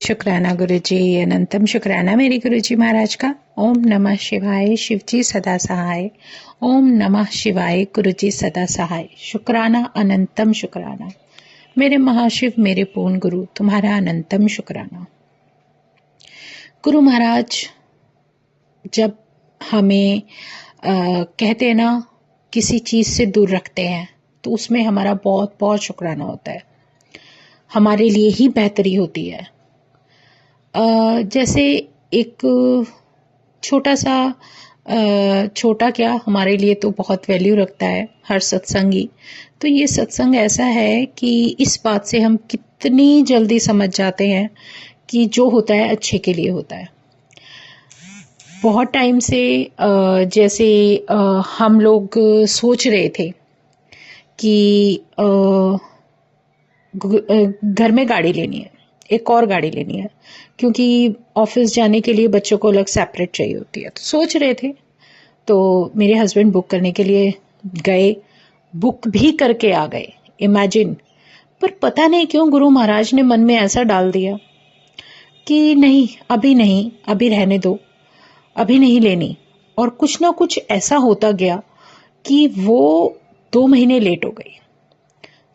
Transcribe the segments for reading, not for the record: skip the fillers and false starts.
शुक्राना गुरुजी, अनंतम शुक्राना मेरे गुरुजी महाराज का। ओम नमः शिवाय, शिवजी सदा सहाय। ओम नमः शिवाय, गुरुजी सदा सहाय। शुक्राना अनंतम शुक्राना मेरे महाशिव, मेरे पूर्ण गुरु, तुम्हारा अनंतम शुक्राना। गुरु महाराज जब हमें कहते हैं ना किसी चीज से दूर रखते हैं तो उसमें हमारा बहुत बहुत शुक्राना होता है, हमारे लिए ही बेहतरी होती है। जैसे एक छोटा क्या हमारे लिए तो बहुत वैल्यू रखता है हर सत्संगी। तो ये सत्संग ऐसा है कि इस बात से हम कितनी जल्दी समझ जाते हैं कि जो होता है अच्छे के लिए होता है। बहुत टाइम से जैसे हम लोग सोच रहे थे कि घर में गाड़ी लेनी है, एक और गाड़ी लेनी है, क्योंकि ऑफिस जाने के लिए बच्चों को अलग सेपरेट चाहिए होती है। तो सोच रहे थे, तो मेरे हस्बैंड बुक करने के लिए गए, बुक भी करके आ गए, इमेजिन। पर पता नहीं क्यों गुरु महाराज ने मन में ऐसा डाल दिया कि नहीं, अभी रहने दो, अभी नहीं लेनी। और कुछ ना कुछ ऐसा होता गया कि वो 2 महीने लेट हो गई।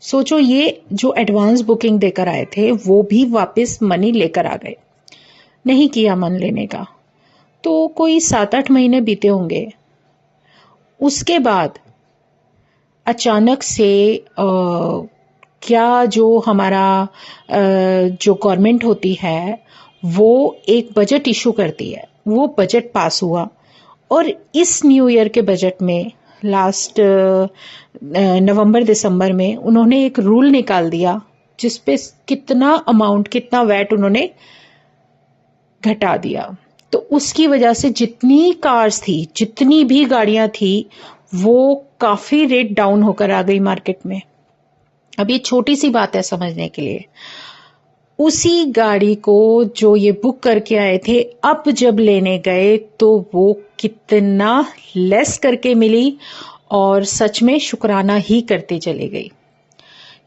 सोचो, ये जो एडवांस बुकिंग देकर आए थे वो भी वापस मनी लेकर आ गए, नहीं किया मन लेने का। तो कोई 7-8 महीने बीते होंगे। उसके बाद अचानक से क्या जो हमारा जो गवर्नमेंट होती है वो एक बजट इशू करती है, वो बजट पास हुआ। और इस न्यू ईयर के बजट में लास्ट नवंबर दिसंबर में उन्होंने एक रूल निकाल दिया जिसपे कितना अमाउंट, कितना वैट उन्होंने घटा दिया। तो उसकी वजह से जितनी कार्स थी, जितनी भी गाड़ियां थी, वो काफी रेट डाउन होकर आ गई मार्केट में। अब ये छोटी सी बात है समझने के लिए। उसी गाड़ी को जो ये बुक करके आए थे, अब जब लेने गए तो वो कितना लेस करके मिली, और सच में शुक्राना ही करते चले गई।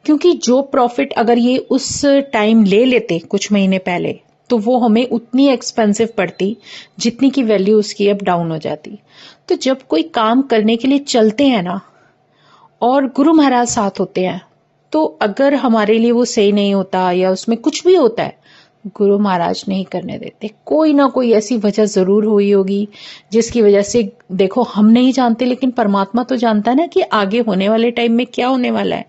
क्योंकि जो प्रॉफिट अगर ये उस टाइम ले लेते कुछ महीने पहले, तो वो हमें उतनी एक्सपेंसिव पड़ती जितनी की वैल्यू उसकी अब डाउन हो जाती। तो जब कोई काम करने के लिए चलते हैं ना, और गुरु महाराज साथ होते हैं, तो अगर हमारे लिए वो सही नहीं होता या उसमें कुछ भी होता है, गुरु महाराज नहीं करने देते। कोई ना कोई ऐसी वजह जरूर हुई होगी जिसकी वजह से, देखो हम नहीं जानते लेकिन परमात्मा तो जानता है ना कि आगे होने वाले टाइम में क्या होने वाला है।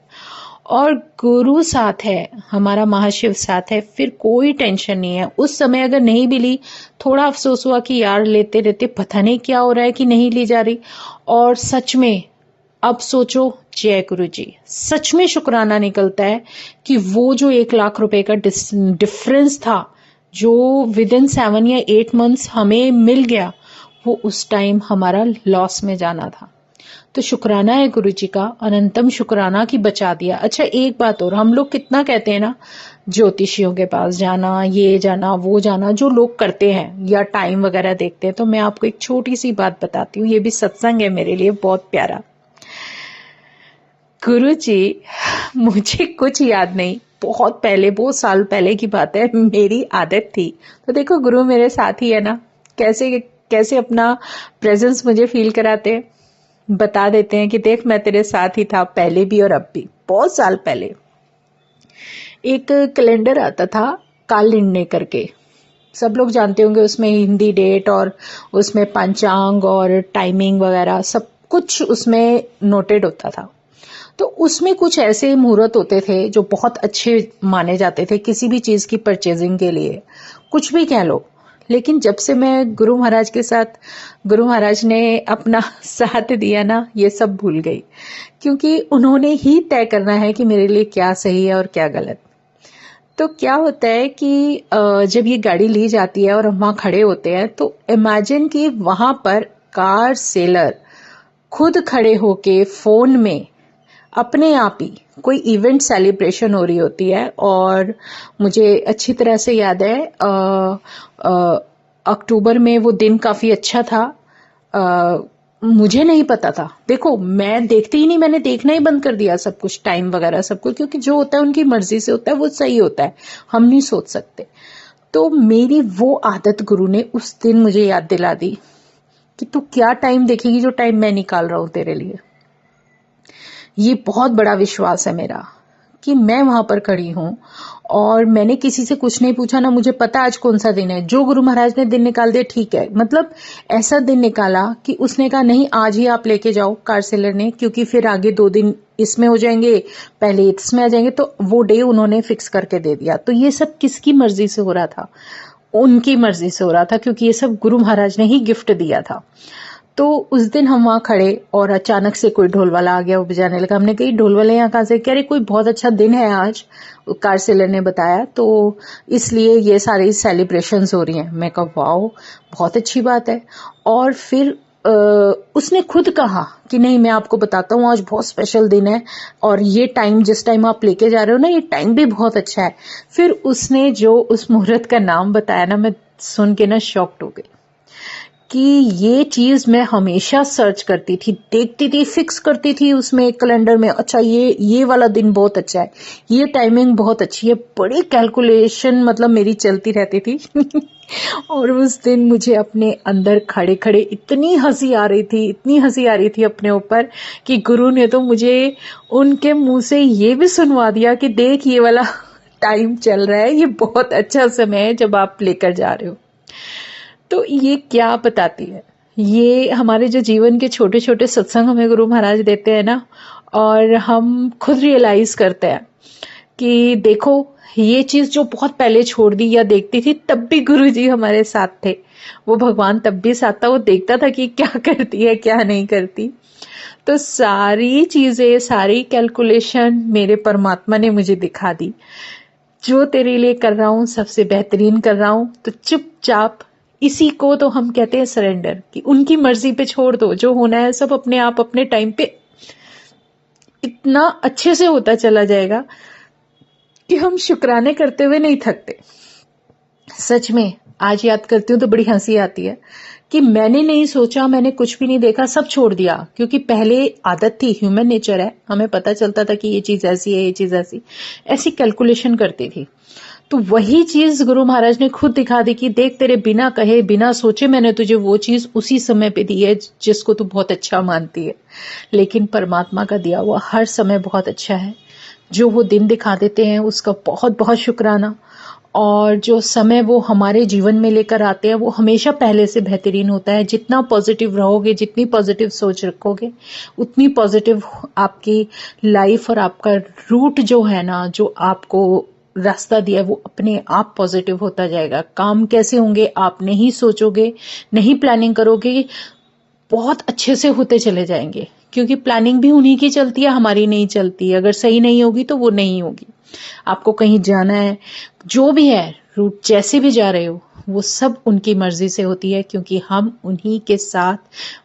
और गुरु साथ है, हमारा महाशिव साथ है, फिर कोई टेंशन नहीं है। उस समय अगर नहीं भी ली, थोड़ा अफसोस हुआ कि यार लेते रहते पता नहीं क्या हो रहा है कि नहीं ली जा रही। और सच में अब सोचो, जय गुरु जी, सच में शुक्राना निकलता है कि वो जो 1 लाख रुपए का डिफरेंस था, जो विद इन 7 या 8 मंथ्स हमें मिल गया, वो उस टाइम हमारा लॉस में जाना था। तो शुक्राना है गुरु जी का, अनंतम शुक्राना कि बचा दिया। अच्छा, एक बात और, हम लोग कितना कहते हैं ना ज्योतिषियों के पास जाना, ये जाना, वो जाना, जो लोग करते हैं या टाइम वगैरह देखते हैं। तो मैं आपको एक छोटी सी बात बताती हूँ, ये भी सत्संग है मेरे लिए बहुत प्यारा। गुरु जी, मुझे कुछ याद नहीं, बहुत पहले, बहुत साल पहले की बात है, मेरी आदत थी। तो देखो गुरु मेरे साथ ही है ना, कैसे कैसे अपना प्रेजेंस मुझे फील कराते हैं, बता देते हैं कि देख मैं तेरे साथ ही था पहले भी और अब भी। बहुत साल पहले एक कैलेंडर आता था काल निर्णय करके, सब लोग जानते होंगे। उसमें हिंदी डेट और उसमें पंचांग और टाइमिंग वगैरह सब कुछ उसमें नोटेड होता था। तो उसमें कुछ ऐसे मुहूर्त होते थे जो बहुत अच्छे माने जाते थे किसी भी चीज की परचेजिंग के लिए, कुछ भी कह लो। लेकिन जब से मैं गुरु महाराज के साथ, गुरु महाराज ने अपना साथ दिया ना, ये सब भूल गई। क्योंकि उन्होंने ही तय करना है कि मेरे लिए क्या सही है और क्या गलत। तो क्या होता है कि जब ये गाड़ी ली जाती है और हम वहां खड़े होते हैं, तो इमेजिन कि वहां पर कार सेलर खुद खड़े होके फोन में अपने आप ही कोई इवेंट सेलिब्रेशन हो रही होती है। और मुझे अच्छी तरह से याद है, अक्टूबर में वो दिन काफी अच्छा था। मुझे नहीं पता था, देखो मैं देखती ही नहीं, मैंने देखना ही बंद कर दिया सब कुछ, टाइम वगैरह सब कुछ, क्योंकि जो होता है उनकी मर्जी से होता है, वो सही होता है, हम नहीं सोच सकते। तो मेरी वो आदत गुरु ने उस दिन मुझे याद दिला दी कि तू क्या टाइम देखेगी जो टाइम मैं निकाल रहा हूं तेरे लिए। ये बहुत बड़ा विश्वास है मेरा कि मैं वहां पर खड़ी हूं और मैंने किसी से कुछ नहीं पूछा, ना मुझे पता आज कौन सा दिन है। जो गुरु महाराज ने दिन निकाल दिया ठीक है, मतलब ऐसा दिन निकाला कि उसने कहा नहीं आज ही आप लेके जाओ कार सेलर ने, क्योंकि फिर आगे 2 दिन इसमें हो जाएंगे, पहले इसमें आ जाएंगे, तो वो डे उन्होंने फिक्स करके दे दिया। तो ये सब किसकी मर्जी से हो रहा था? उनकी मर्जी से हो रहा था, क्योंकि ये सब गुरु महाराज ने ही गिफ्ट दिया था। तो उस दिन हम वहां खड़े और अचानक से कोई ढोल वाला आ गया, वो बजाने लगा। हमने कही ढोल वाले यहाँ कहाँ से? कह रहे कोई बहुत अच्छा दिन है आज, कार सेलर ने बताया, तो इसलिए ये सारी सेलिब्रेशंस हो रही हैं। मैं कहा वाओ, बहुत अच्छी बात है। और फिर उसने खुद कहा कि नहीं मैं आपको बताता हूँ आज बहुत स्पेशल दिन है और ये टाइम जिस टाइम आप लेके जा रहे हो ना ये टाइम भी बहुत अच्छा है। फिर उसने जो उस मुहूर्त का नाम बताया ना, मैं सुन के ना शॉक्ड हो गई कि ये चीज मैं हमेशा सर्च करती थी, देखती थी, फिक्स करती थी उसमें कैलेंडर में, अच्छा ये वाला दिन बहुत अच्छा है, ये टाइमिंग बहुत अच्छी है, बड़ी कैलकुलेशन मतलब मेरी चलती रहती थी। और उस दिन मुझे अपने अंदर खड़े खड़े इतनी हंसी आ रही थी, इतनी हंसी आ रही थी अपने ऊपर कि गुरु ने तो मुझे उनके मुंह से ये भी सुनवा दिया कि देख ये वाला टाइम चल रहा है, ये बहुत अच्छा समय है जब आप लेकर जा रहे हो। तो ये क्या बताती है? ये हमारे जो जीवन के छोटे छोटे सत्संग हमें गुरु महाराज देते हैं ना, और हम खुद रियलाइज करते हैं कि देखो ये चीज जो बहुत पहले छोड़ दी या देखती थी, तब भी गुरु जी हमारे साथ थे। वो भगवान तब भी साथ था, वो देखता था कि क्या करती है क्या नहीं करती। तो सारी चीजें, सारी कैलकुलेशन मेरे परमात्मा ने मुझे दिखा दी। जो तेरे लिए कर रहा हूं सबसे बेहतरीन कर रहा हूं, तो चुपचाप इसी को तो हम कहते हैं सरेंडर, कि उनकी मर्जी पे छोड़ दो, जो होना है सब अपने आप अपने टाइम पे इतना अच्छे से होता चला जाएगा कि हम शुक्राने करते हुए नहीं थकते। सच में आज याद करती हूँ तो बड़ी हंसी आती है कि मैंने नहीं सोचा, मैंने कुछ भी नहीं देखा, सब छोड़ दिया, क्योंकि पहले आदत थी, ह्यूमन नेचर है, हमें पता चलता था कि ये चीज ऐसी है, ये चीज ऐसी, ऐसी कैलकुलेशन करती थी। तो वही चीज गुरु महाराज ने खुद दिखा दी कि देख तेरे बिना कहे बिना सोचे मैंने तुझे वो चीज उसी समय पे दी है जिसको तू बहुत अच्छा मानती है। लेकिन परमात्मा का दिया हुआ हर समय बहुत अच्छा है। जो वो दिन दिखा देते हैं उसका बहुत बहुत शुक्राना, और जो समय वो हमारे जीवन में लेकर आते हैं वो हमेशा पहले से बेहतरीन होता है। जितना पॉजिटिव रहोगे, जितनी पॉजिटिव सोच रखोगे, उतनी पॉजिटिव आपकी लाइफ और आपका रूट जो है ना, जो आपको रास्ता दिया वो अपने आप पॉजिटिव होता जाएगा। काम कैसे होंगे आप नहीं सोचोगे, नहीं प्लानिंग करोगे, बहुत अच्छे से होते चले जाएंगे, क्योंकि प्लानिंग भी उन्हीं की चलती है, हमारी नहीं चलती। अगर सही नहीं होगी तो वो नहीं होगी। आपको कहीं जाना है, जो भी है रूट जैसे भी जा रहे हो, वो सब उनकी मर्जी से होती है, क्योंकि हम उन्हीं के साथ,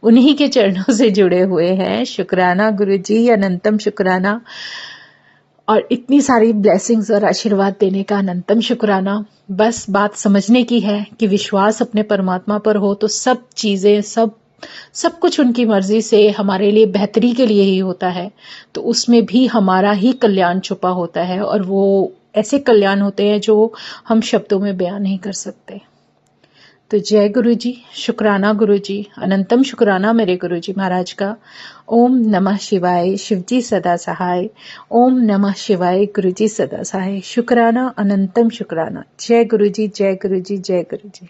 उन्हीं के चरणों से जुड़े हुए हैं। शुक्राना गुरु जी, अनंतम शुक्राना। और इतनी सारी ब्लेसिंग्स और आशीर्वाद देने का अनंतम शुक्राना। बस बात समझने की है कि विश्वास अपने परमात्मा पर हो तो सब चीजें, सब कुछ उनकी मर्जी से हमारे लिए बेहतरी के लिए ही होता है। तो उसमें भी हमारा ही कल्याण छुपा होता है, और वो ऐसे कल्याण होते हैं जो हम शब्दों में बयान नहीं कर सकते। तो जय गुरु जी, शुक्राना गुरु जी, अनंतम शुक्राना मेरे गुरु जी महाराज का। ओम नमः शिवाय, शिवजी सदा सहाय। ओम नमः शिवाय, गुरु जी सदा सहाय। शुक्राना, अनंतम शुक्राना। जय गुरु जी, जय गुरु जी, जय गुरु जी।